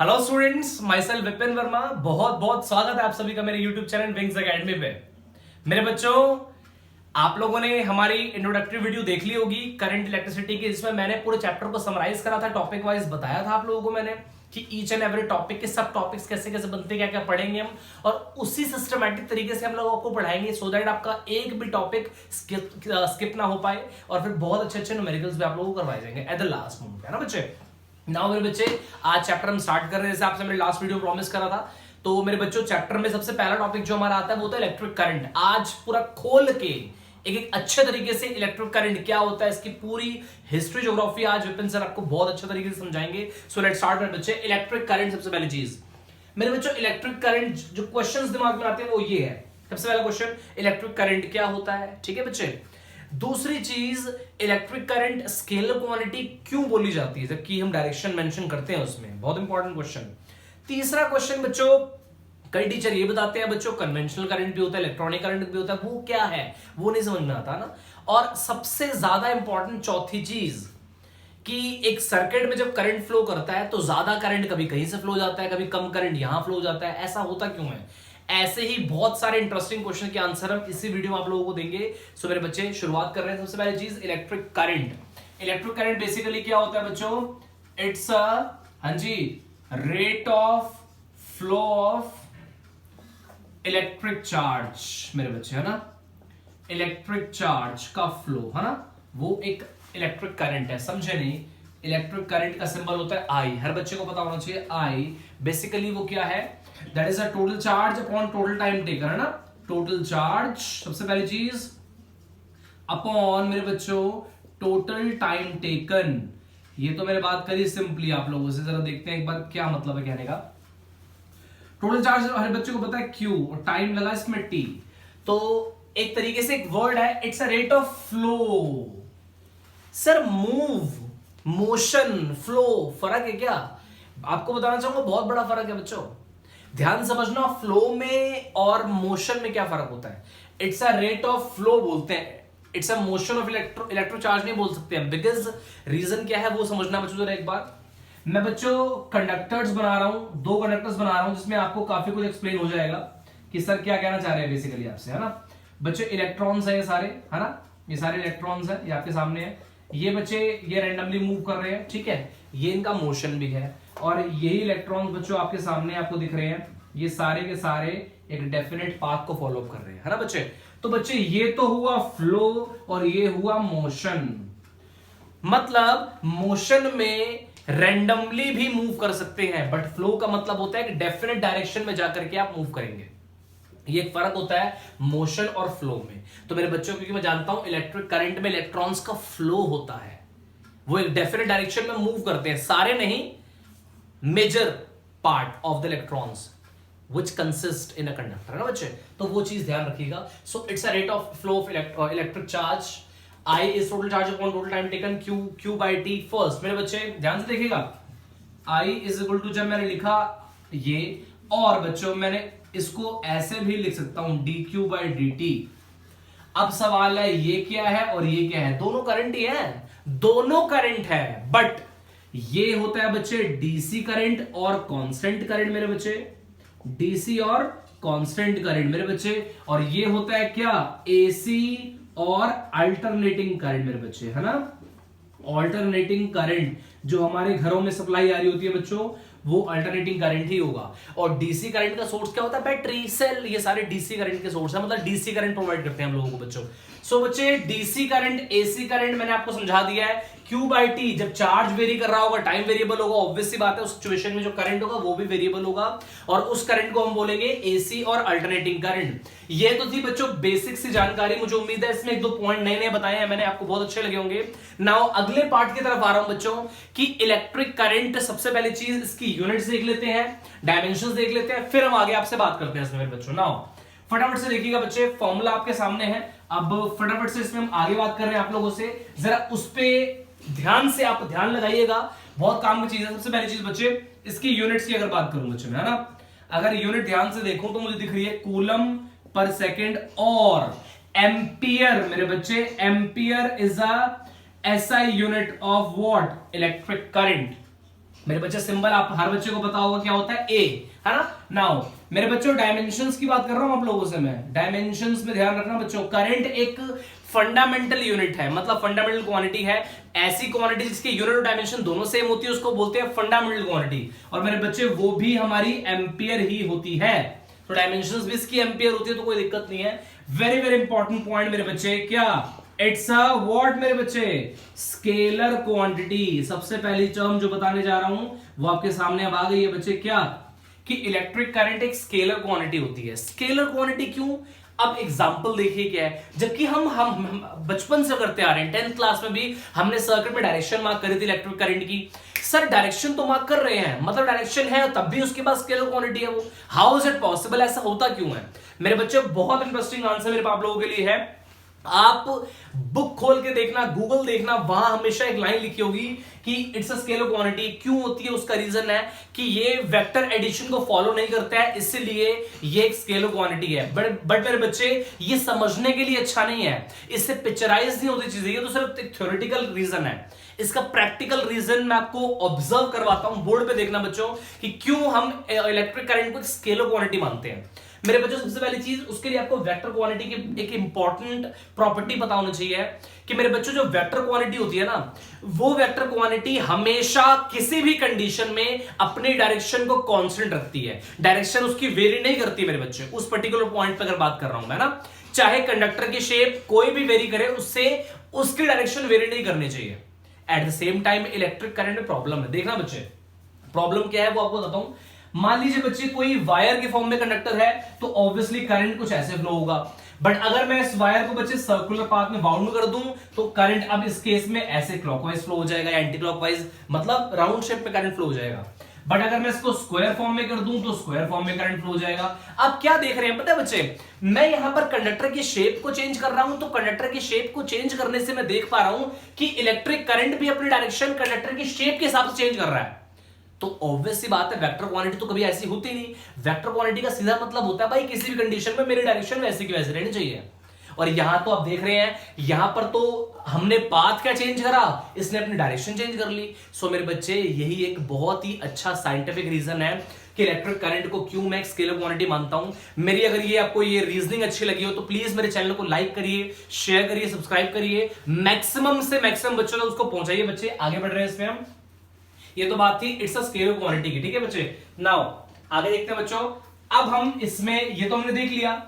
Hello students, my self Vipin Verma. बहुत बहुत स्वागत है आप सभी का मेरे यूट्यूब चैनल विंग्स एकेडमी पे। मेरे बच्चों, आप लोगों ने हमारी इंट्रोडक्टरी वीडियो देख ली होगी करंट इलेक्ट्रिसिटी की, जिसमें मैंने पूरे चैप्टर को समराइज करा था, टॉपिक वाइज बताया था आप लोगों को मैंने कि ईच एंड एवरी टॉपिक के सब टॉपिक्स कैसे कैसे बनते हैं, क्या क्या पढ़ेंगे हम, और उसी सिस्टमैटिक तरीके से हम लोगों को पढ़ाएंगे सो दैट आपका एक भी टॉपिक स्किप ना हो पाए और फिर बहुत अच्छे अच्छे न्यूमेरिकल्स भी आप लोगों को करवाए जाएंगे एट द लास्ट मोमेंट, है ना बच्चे। नाउ मेरे बच्चे, आज चैप्टर हम स्टार्ट कर रहे हैं जैसे आपसे मैंने लास्ट वीडियो प्रॉमिस करा था। तो मेरे बच्चों, चैप्टर में सबसे पहला टॉपिक जो हमारा आता है वो होता है इलेक्ट्रिक करंट। आज पूरा खोल के एक अच्छे तरीके से इलेक्ट्रिक करंट क्या होता है, इसकी पूरी हिस्ट्री ज्योग्राफी आज विपिन सर आपको बहुत अच्छे तरीके से समझाएंगे। सो लेट्स स्टार्ट मेरे बच्चे। इलेक्ट्रिक करंट, सबसे पहली चीज मेरे बच्चों, इलेक्ट्रिक करंट जो क्वेश्चंस दिमाग में आते हैं वो ये है। सबसे पहला क्वेश्चन, इलेक्ट्रिक करंट क्या होता है, ठीक है बच्चे। दूसरी चीज, इलेक्ट्रिक करंट स्केलर क्वांटिटी क्यों बोली जाती है जबकि हम डायरेक्शन मेंशन करते हैं उसमें, बहुत इंपॉर्टेंट क्वेश्चन। तीसरा क्वेश्चन बच्चों, कई टीचर ये बताते हैं बच्चों कन्वेंशनल करंट भी होता है, इलेक्ट्रॉनिक करंट भी होता है, वो क्या है वो नहीं समझ में आता ना। और सबसे ज्यादा इंपॉर्टेंट चौथी चीज कि एक सर्किट में जब करंट फ्लो करता है तो ज्यादा करंट कभी कहीं से फ्लो जाता है, कभी कम करंट यहां फ्लो जाता है, ऐसा होता क्यों है। ऐसे ही बहुत सारे इंटरेस्टिंग क्वेश्चन के आंसर हम इसी वीडियो में आप लोगों को देंगे। सो मेरे बच्चे, शुरुआत कर रहे हैं। सबसे पहली चीज, electric current. Electric current basically क्या होता है बच्चों, इट्स हाँ जी, rate of flow of electric charge मेरे बच्चे, है ना। इलेक्ट्रिक चार्ज का फ्लो, है ना, वो एक इलेक्ट्रिक करंट है, समझे नहीं। इलेक्ट्रिक करंट का सिंबल होता है आई, हर बच्चे को पता होना चाहिए। आई बेसिकली वो क्या है, that is a total charge upon total time taken, है ना। टोटल चार्ज सबसे पहली चीज अपॉन मेरे बच्चों टोटल टाइम टेकन। ये तो मैंने बात करी सिंपली आप लोगों से, जरा देखते हैं एक बार क्या मतलब है कहने का। टोटल चार्ज हर बच्चे को पता है क्यू, और टाइम लगा इसमें टी। तो एक तरीके से एक वर्ड है, it's a rate of flow. Sir move, motion, flow, फर्क है क्या? आपको बताना चाहूंगा बहुत बड़ा फर्क है बच्चों, ध्यान समझना। फ्लो में और मोशन में क्या फर्क होता है। It's a rate of flow बोलते हैं, it's a motion of electro charge नहीं बोल सकते हैं, बिकॉज रीजन क्या है वो समझना बच्चों जरा एक बार। मैं बच्चों कंडक्टर्स बना रहा हूं, दो कंडक्टर्स बना रहा हूं जिसमें आपको काफी कुछ एक्सप्लेन हो जाएगा कि सर क्या कहना चाह रहे हैं बेसिकली आपसे, है ना। बच्चे इलेक्ट्रॉन्स है ये सारे, है ना, ये सारे इलेक्ट्रॉन्स है, ये आपके सामने है। ये बच्चे ये रैंडमली मूव कर रहे हैं, ठीक है, ये इनका मोशन भी है। और यही इलेक्ट्रॉन्स बच्चों आपके सामने आपको दिख रहे हैं, ये सारे के सारे एक डेफिनेट पाथ को फॉलो कर रहे हैं, है ना बच्चे। तो बच्चे ये तो हुआ फ्लो और ये हुआ मोशन। मतलब मोशन में रैंडमली भी मूव कर सकते हैं, बट फ्लो का मतलब होता है कि डेफिनेट डायरेक्शन में जाकर के आप मूव करेंगे। ये एक फर्क होता है मोशन और फ्लो में। तो मेरे बच्चों, क्योंकि मैं जानता हूं इलेक्ट्रिक करंट में इलेक्ट्रॉन्स का फ्लो होता है, वो एक डेफिनेट डायरेक्शन में मूव करते हैं, सारे नहीं, major part of the electrons which consist in a conductor, है ना बच्चे। तो वो चीज ध्यान रखिएगा। So it's a rate of flow of electric charge. I is total charge upon total time taken, Q by T first। मेरे बच्चे ध्यान से देखिएगा, I is equal to, जब मैंने लिखा ये, और बच्चों मैंने इसको ऐसे भी लिख सकता हूं dq by dt। अब सवाल है ये क्या है और ये क्या है, दोनों करंट ही है, दोनों करंट है, बट ये होता है बच्चे डीसी करंट और कांस्टेंट करंट मेरे बच्चे, डीसी और कांस्टेंट करंट मेरे बच्चे। और ये होता है क्या, एसी और अल्टरनेटिंग करंट मेरे बच्चे, है ना। अल्टरनेटिंग करंट जो हमारे घरों में सप्लाई आ रही होती है बच्चों, वो अल्टरनेटिंग करंट ही होगा। और डीसी करंट का सोर्स क्या होता है, बैटरी, सेल, ये सारे डीसी करंट के सोर्स है, मतलब डीसी करंट प्रोवाइड करते हैं हम लोगों को बच्चों। सो बच्चे, डीसी करंट, एसी करंट मैंने आपको समझा दिया है। क्यू बाई टी, जब चार्ज वेरी कर रहा होगा, टाइम वेरिएबल होगा, ऑब्वियस सी बात है उस सिचुएशन में जो करंट होगा वो भी वेरिएबल होगा, और उस करंट को हम बोलेंगे एसी और अल्टरनेटिंग करंट। ये तो थी बच्चों बेसिक सी जानकारी, मुझे उम्मीद है इसमें एक दो पॉइंट नए नए बताए हैं मैंने, आपको बहुत अच्छे लगे होंगे। नाउ अगले पार्ट की तरफ आ रहा हूं बच्चों कि इलेक्ट्रिक करंट, सबसे पहले चीज इसकी यूनिट्स देख लेते हैं, डायमेंशंस देख लेते हैं, फिर हम आगे आपसे बात करते हैं इसमें बच्चों। नाउ फटाफट से देखिएगा बच्चे, फॉर्मूला आपके सामने है। अब फटाफट से इसमें हम आगे बात कर रहे हैं आप लोगों से, जरा उस पे ध्यान से आप ध्यान लगाइएगा, बहुत काम की चीज है। सबसे पहली चीज बच्चे, इसकी यूनिट्स की अगर बात करूं बच्चे मैं, है ना, अगर यूनिट ध्यान से देखूं तो मुझे दिख रही है कूलम पर सेकेंड और एम्पियर मेरे बच्चे। Ampere is a SI unit of what, electric current. मेरे बच्चे सिंबल आप हर बच्चे को पता होगा क्या होता है, ए, है ना। नाउ मेरे बच्चों डायमेंशंस की बात कर रहा हूं आप लोगों से मैं। डायमेंशंस में ध्यान रखना बच्चों, करंट एक फंडामेंटल यूनिट है, मतलब फंडामेंटल क्वांटिटी है। ऐसी क्वांटिटी जिसके यूनिट और डायमेंशन दोनों सेम होती है उसको बोलते हैं फंडामेंटल क्वांटिटी। और मेरे बच्चे वो भी हमारी एम्पियर ही होती है। तो डायमेंशंस भी इसकी एम्पियर होती है, तो कोई दिक्कत नहीं है। वेरी वेरी इंपॉर्टेंट पॉइंट मेरे बच्चे, क्या इट्स अ व्हाट मेरे बच्चे, स्केलर क्वांटिटी। सबसे पहली टर्म जो बताने जा रहा हूं वो आपके सामने अब आ गई है बच्चे, क्या कि इलेक्ट्रिक करंट एक स्केलर क्वांटिटी होती है। स्केलर क्वांटिटी क्यों? अब एग्जांपल देखिए क्या है, जबकि हम बचपन से करते आ रहे हैं, 10th क्लास में भी हमने सर्किट में डायरेक्शन मार्क करी थी इलेक्ट्रिक करंट की। सर डायरेक्शन तो मार्क कर रहे हैं, मतलब डायरेक्शन है तब भी उसके पास स्केलर क्वांटिटी है वो, हाउ इज इट पॉसिबल? ऐसा होता क्यों है? मेरे बच्चे बहुत इंटरेस्टिंग आंसर मेरे आप लोगों के लिए है। आप बुक खोल के देखना, गूगल देखना, वहां हमेशा एक लाइन लिखी होगी कि इट्स अ स्केलर क्वांटिटी। क्यों होती है? उसका रीजन है कि ये वेक्टर एडिशन को फॉलो नहीं करता है, इसलिए ये एक स्केलर क्वांटिटी है। बट मेरे बच्चे ये समझने के लिए अच्छा नहीं है, इससे पिक्चराइज नहीं होती चीजें, ये तो सिर्फ एक थ्योरेटिकल रीजन है। इसका प्रैक्टिकल रीजन मैं आपको ऑब्जर्व करवाता हूं, बोर्ड पे देखना बच्चों कि क्यों हम इलेक्ट्रिक करंट को स्केलर क्वांटिटी मानते हैं। मेरे बच्चों सबसे पहली चीज, उसके लिए आपको वेक्टर क्वांटिटी की एक इंपॉर्टेंट प्रॉपर्टी पता होनी चाहिए कि मेरे बच्चों जो वेक्टर क्वांटिटी होती है ना, वो वेक्टर क्वांटिटी हमेशा किसी भी कंडीशन में अपनी डायरेक्शन को कांस्टेंट रखती है। डायरेक्शन उसकी वेरी नहीं करती मेरे बच्चे, उस पर्टिकुलर पॉइंट पर अगर बात कर रहा हूं मैं ना, चाहे कंडक्टर की शेप कोई भी वेरी करे, उससे उसकी डायरेक्शन वेरी नहीं करनी चाहिए। At the same time electric current में प्रॉब्लम है, देखना बच्चे प्रॉब्लम क्या है वो आपको बताता हूं। मान लीजिए बच्चे कोई वायर के फॉर्म में कंडक्टर है, तो ऑब्वियसली करंट कुछ ऐसे फ्लो होगा। बट अगर मैं इस वायर को बच्चे सर्कुलर पाथ में बाउंड कर दूं, तो करंट अब इस केस में ऐसे क्लॉकवाइज फ्लो हो जाएगा या एंटी क्लॉकवाइज, मतलब राउंड शेप में करंट फ्लो हो जाएगा। बट अगर मैं इसको स्क्वायर फॉर्म में कर दूं तो स्क्वायर फॉर्म में करंट फ्लो हो जाएगा। अब क्या देख रहे हैं पता है बच्चे, मैं यहां पर कंडक्टर की शेप को चेंज कर रहा हूं, तो कंडक्टर की शेप को चेंज करने से मैं देख पा रहा हूं कि इलेक्ट्रिक करंट भी अपनी डायरेक्शन कंडक्टर की शेप के हिसाब से चेंज कर रहा है। तो ऑब्वियस सी बात है, वेक्टर क्वांटिटी तो कभी ऐसी होती नहीं। वेक्टर क्वांटिटी का सीधा मतलब होता है भाई किसी भी कंडीशन में मेरी डायरेक्शन वैसी की वैसी रहनी चाहिए। और यहां तो आप देख रहे हैं, यहां पर तो हमने पाथ क्या चेंज करा, इसने अपनी डायरेक्शन चेंज कर ली। सो मेरे बच्चे यही एक बहुत ही अच्छा साइंटिफिक रीजन है कि इलेक्ट्रिक करंट को क्यों मैं स्केलर क्वांटिटी मानता हूं। मेरी अगर ये आपको ये रीजनिंग अच्छी लगी हो तो प्लीज मेरे चैनल को लाइक करिए, शेयर करिए, सब्सक्राइब करिए, मैक्सिमम से मैक्सिमम बच्चों तक उसको पहुंचाइए। बच्चे आगे बढ़ रहे हैं इसमें हम। ये तो बात थी इट्स अ स्केलर क्वांटिटी की, ठीक है बच्चे। नाउ आगे देखते हैं बच्चों। अब हम इसमें ये तो हमने देख लिया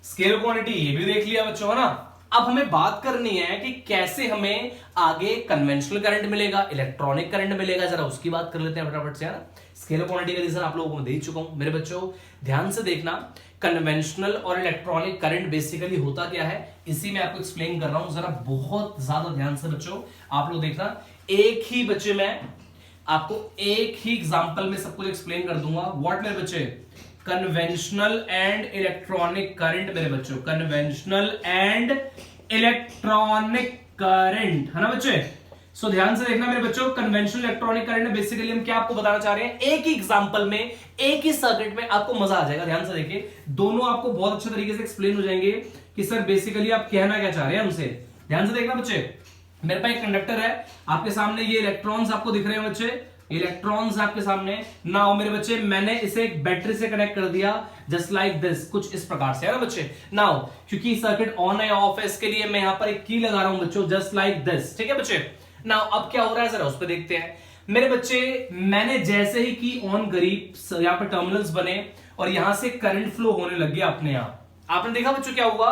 स्केलर क्वांटिटी, ये भी देख लिया बच्चों, है ना। अब हमें बात करनी है कि कैसे हमें आगे कन्वेंशनल करंट मिलेगा, इलेक्ट्रॉनिक करंट मिलेगा, जरा उसकी बात कर लेते हैं फटाफट से, है ना। स्केलर क्वांटिटी का रीजन आप लोगों को मैं दे चुका हूं। मेरे बच्चों ध्यान से देखना, कन्वेंशनल और इलेक्ट्रॉनिक करंट बेसिकली होता क्या है, इसी में आपको एक्सप्लेन कर रहा हूं, जरा बहुत ज्यादा ध्यान से बच्चों आप लोग देखना। एक ही बच्चे में आपको एक ही एग्जांपल में सब कुछ एक्सप्लेन कर दूंगा। व्हाट मेरे बच्चे, कन्वेंशनल एंड इलेक्ट्रॉनिक करंट मेरे बच्चों, कन्वेंशनल एंड इलेक्ट्रॉनिक करंट, है ना बच्चे। सो ध्यान से देखना मेरे बच्चों, कन्वेंशनल इलेक्ट्रॉनिक करंट में बेसिकली हम क्या आपको बताना चाह रहे हैं, एक ही एग्जांपल में एक ही सर्किट में आपको मजा आ जाएगा। ध्यान से देखिए, दोनों आपको बहुत अच्छे तरीके से एक्सप्लेन हो जाएंगे कि सर बेसिकली आप कहना क्या चाह रहे हैं हमसे। ध्यान से देखना बच्चे, मेरे पास एक कंडक्टर है, आपके सामने ये इलेक्ट्रॉन्स आपको दिख रहे हैं बच्चे, इलेक्ट्रॉन्स आपके सामने। नाउ मेरे बच्चे मैंने इसे एक बैटरी से कनेक्ट कर दिया, जस्ट लाइक दिस, कुछ इस प्रकार से, है ना बच्चे। नाउ क्योंकि सर्किट ऑन है ऑफ है, इसके लिए मैं यहां पर एक की लगा रहा हूं बच्चों, जस्ट लाइक दिस, ठीक है बच्चे। नाउ अब क्या हो रहा है जरा उस पर देखते हैं। मेरे बच्चे मैंने जैसे ही की ऑन करी, यहां पर टर्मिनल्स बने और यहां से करंट फ्लो होने लग गया अपने आप। आपने देखा बच्चों क्या हुआ,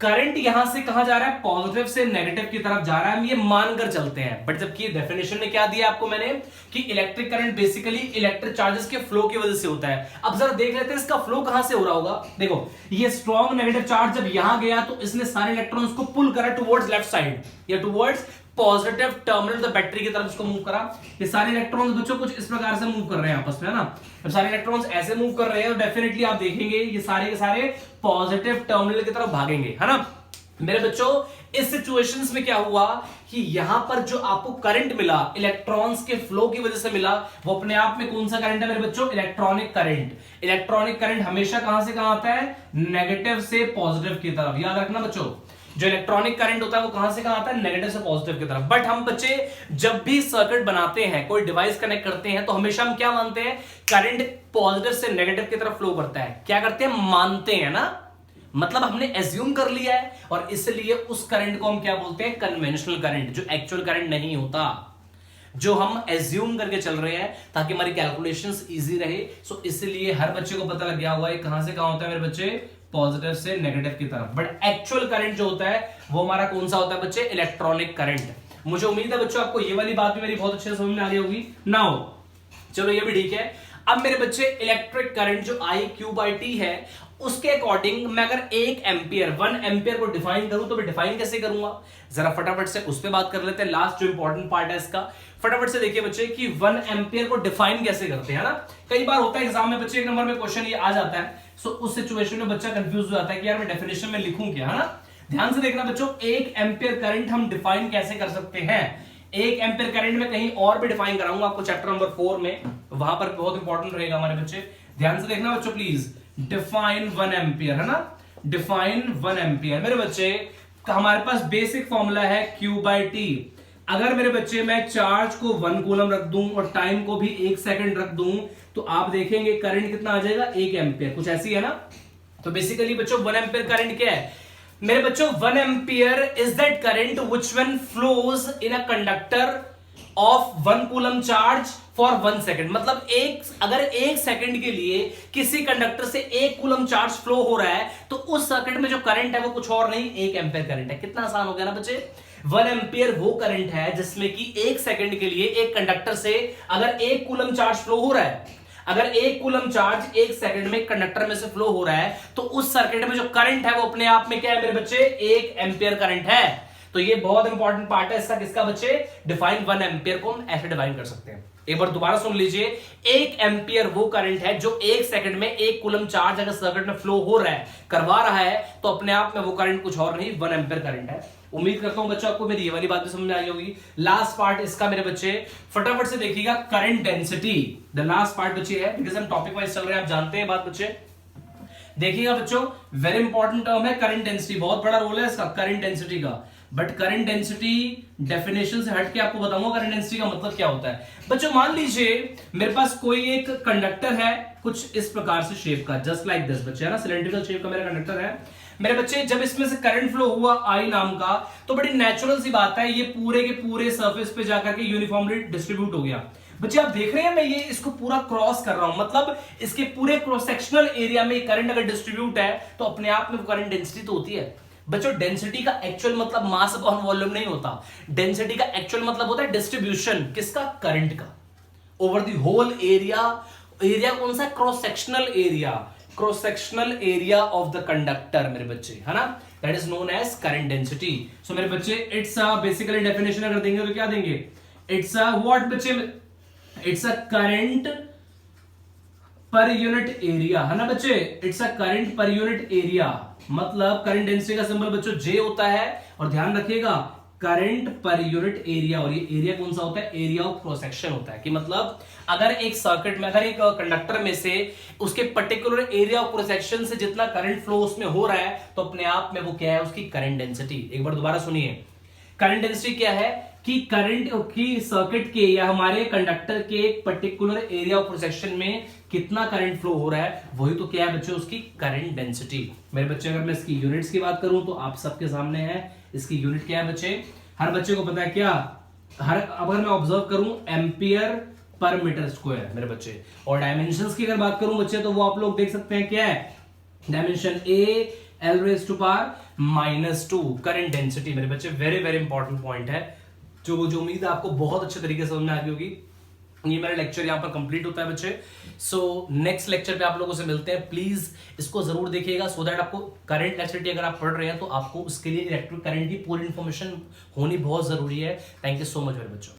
करंट यहां से कहां जा रहा है, पॉजिटिव से नेगेटिव की तरफ जा रहा है, हम ये मानकर चलते हैं। बट जबकि डेफिनेशन में क्या दिया आपको मैंने कि electric current basically electric charges के फ्लो की वजह से होता है। अब जरा देख लेते हैं इसका फ्लो कहां से हो रहा होगा। देखो ये स्ट्रॉन्ग नेगेटिव चार्ज जब यहां गया तो इसने सारे इलेक्ट्रॉन्स को पुल करा टुवर्ड्स लेफ्ट साइड या towards positive terminal the battery की तरफ इसको मूव करा। ये सारे इलेक्ट्रॉन्स बच्चों कुछ इस प्रकार से मूव कर रहे हैं आपस में, है ना। जब सारे इलेक्ट्रॉन्स ऐसे मूव कर रहे हैं तो डेफिनेटली आप देखेंगे ये सारे के सारे पॉजिटिव टर्मिनल की तरफ भागेंगे, है ना। मेरे बच्चों इस सिचुएशंस में क्या हुआ कि यहां पर जो आपको करंट मिला इलेक्ट्रॉन्स के फ्लो की वजह से मिला, वो अपने आप में कौन सा करंट है मेरे बच्चों, इलेक्ट्रॉनिक करंट। इलेक्ट्रॉनिक करंट हमेशा कहां से कहां आता है, नेगेटिव से पॉजिटिव की तरफ, याद रखना बच्चों। जो इलेक्ट्रॉनिक करंट होता है वो कहां से कहां आता है, नेगेटिव से पॉजिटिव की तरफ। बट हम बच्चे जब भी सर्किट बनाते हैं, कोई डिवाइस कनेक्ट करते हैं, तो हमेशा हम क्या मानते हैं, करंट पॉजिटिव से नेगेटिव की तरफ फ्लो करता है। क्या करते हैं, मानते हैं ना, मतलब हमने एज्यूम कर लिया है, और इसलिए उस करंट को हम क्या बोलते हैं, कन्वेंशनल करंट, जो एक्चुअल करंट नहीं होता, जो हम एज्यूम करके चल रहे हैं ताकि हमारी कैलकुलेशंस इजी रहे। सो इसलिए हर बच्चे को पता लग गया होगा ये कहां से कहां होता है मेरे बच्चे, पॉजिटिव से नेगेटिव की तरफ। बट एक्चुअल करंट जो होता है वो हमारा कौन सा होता है बच्चे, इलेक्ट्रॉनिक करंट। मुझे उम्मीद है बच्चों आपको ये वाली बात भी मेरी बहुत अच्छे से समझ में आ रही होगी। नाउ चलो ये भी ठीक है। अब मेरे बच्चे इलेक्ट्रिक करंट जो I/Q/T है उसके अकॉर्डिंग मैं अगर 1 एम्पियर को डिफाइन करूं तो मैं डिफाइन कैसे करूंगा, जरा फटाफट से उस पे बात कर लेते हैं। लास्ट जो इंपॉर्टेंट पार्ट है इसका, फटाफट से देखिए बच्चे कि 1 एम्पियर को डिफाइन कैसे करते हैं ना। कई बार होता है एग्जाम में बच्चे 1 नंबर में क्वेश्चन ये आ जाता है, सो उस सिचुएशन में बच्चा कंफ्यूज हो जाता है कि यार मैं डेफिनेशन में लिखूं क्या, है ना। ध्यान से देखना बच्चों, 1 एम्पियर करंट हम डिफाइन कैसे कर सकते हैं। 1 एम्पियर करंट में कहीं और भी डिफाइन कराऊंगा आपको चैप्टर नंबर 4 में, वहां पर बहुत इंपॉर्टेंट रहेगा हमारे बच्चे। ध्यान से देखना बच्चों प्लीज, डिफाइन 1 एम्पियर, है ना, डिफाइन 1 एम्पियर। मेरे बच्चे हमारे पास बेसिक फॉर्मूला है Q/T। अगर मेरे बच्चे मैं चार्ज को 1 कूलम रख दूं और टाइम को भी 1 सेकंड रख दूं तो आप देखेंगे करंट कितना आ जाएगा, 1 एम्पियर, कुछ ऐसी है ना। तो बेसिकली बच्चों 1 एम्पियर करंट क्या है मेरे बच्चों, 1 ampere is that current which when flows in a conductor of 1 coulomb charge for 1 second. मतलब अगर 1 सेकंड के लिए किसी कंडक्टर से 1 कूलम चार्ज फ्लो हो रहा है तो उस सर्किट में जो करंट है वो कुछ और नहीं, 1 एम्पियर करंट है। कितना आसान हो गया ना बच्चे। 1 एम्पियर वो करंट है जिसमें कि 1 सेकंड के लिए एक कंडक्टर से अगर 1 कूलम चार्ज फ्लो हो रहा है, अगर 1 कूलम चार्ज 1 सेकंड में कंडक्टर में से फ्लो हो रहा है तो उस सर्किट में जो करंट है वो अपने आप में क्या है मेरे बच्चे, 1 एम्पियर करंट है। तो ये बहुत इंपॉर्टेंट पार्ट है इसका, किसका बच्चे, डिफाइन 1 एम्पियर को हम ऐसे डिफाइन कर सकते हैं। एक बार दोबारा सुन लीजिए, 1 एम्पियर वो करंट है जो 1 सेकंड में 1 कूलम चार्ज अगर सर्किट में फ्लो हो रहा है, करवा रहा है, तो अपने आप में वो करंट कुछ और नहीं, 1 एम्पियर करंट है। उम्मीद करता हूं बच्चों आपको मेरी ये वाली बात भी समझ में आई होगी। लास्ट पार्ट इसका मेरे बच्चे फटाफट से देखिएगा, current density. The last part बच्चे है, बिकॉज हम टॉपिक वाइज चल रहे हैं, आप जानते हैं बात बच्चे। देखिएगा बच्चों, वेरी इंपॉर्टेंट टर्म है करंट डेंसिटी, बहुत बड़ा रोल है इसका करंट डेंसिटी का। बट करंट डेंसिटी डेफिनेशन से हट के आपको बताऊंगा करंट डेंसिटी का मतलब क्या होता है। बच्चों मान लीजिए मेरे पास कोई एक कंडक्टर है कुछ इस प्रकार से शेप का, जस्ट लाइक दिस बच्चे, है ना, सिलेंड्रिकल शेप का मेरा कंडक्टर है मेरे बच्चे। जब इसमें से करंट फ्लो हुआ I नाम का, तो बड़ी नेचुरल सी बात है ये पूरे के पूरे सरफेस पे जाकर के यूनिफॉर्मली डिस्ट्रीब्यूट हो गया। बच्चे आप देख रहे हैं मैं ये इसको पूरा क्रॉस कर रहा हूं, मतलब इसके पूरे क्रॉस सेक्शनल एरिया में करंट अगर डिस्ट्रीब्यूट है तो अपने आप में करंट डेंसिटी तो होती है। बच्चों डेंसिटी का एक्चुअल मतलब मास अपॉन वॉल्यूम नहीं होता, डेंसिटी का एक्चुअल मतलब होता है डिस्ट्रीब्यूशन, किसका, करंट का, over the whole area. Area कौन सा, cross sectional area, cross sectional area of the conductor मेरे बच्चे, है ना, that is known as current density. So मेरे बच्चे इट्स बेसिकली डेफिनेशन अगर देंगे तो क्या देंगे, इट्स व्हाट बच्चे, it's a current per unit area, है ना बच्चे, it's a current per unit area. मतलब करंट डेंसिटी का सिंबल बच्चों J होता है, और ध्यान रखिएगा करंट पर यूनिट एरिया, और ये एरिया कौन सा होता है, एरिया ऑफ क्रॉस सेक्शन होता है। कि मतलब अगर एक सर्किट में, अगर एक कंडक्टर में से उसके particular area of cross section से जितना करंट फ्लो उसमें हो रहा है तो अपने आप में वो क्या है, उसकी करंट डेंसिटी। एक बार दोबारा सुनिए, करंट डेंसिटी क्या है कि करंट की सर्किट के या हमारे कंडक्टर के एक पर्टिकुलर एरिया ऑफ सेक्शन में कितना करंट फ्लो हो रहा है, वही तो क्या है बच्चों, उसकी करंट डेंसिटी। मेरे बच्चे अगर मैं इसकी यूनिट्स की बात करूं तो आप सबके सामने है, इसकी यूनिट क्या है बच्चे, हर बच्चे को पता है क्या, अगर मैं ऑब्जर्व करूं एम्पियर पर मीटर स्क्वायर मेरे बच्चे। और डायमेंशंस की अगर बात करूं बच्चे तो वो आप लोग देख सकते हैं क्या है, dimension A L⁻⁻², current density मेरे बच्चे। वेरी वेरी इंपॉर्टेंट पॉइंट है जो उम्मीद है आपको बहुत अच्छे तरीके से समझ में आ गई होगी। ये मेरा लेक्चर यहाँ पर कंप्लीट होता है बच्चे। सो नेक्स्ट लेक्चर पे आप लोगों से मिलते हैं, प्लीज इसको जरूर देखिएगा सो दैट आपको करंट इलेक्ट्रिसिटी अगर आप पढ़ रहे हैं तो आपको उसके लिए इलेक्ट्रिक करंट की पूरी इंफॉर्मेशन होनी बहुत जरूरी है। थैंक यू सो मच मेरे बच्चों।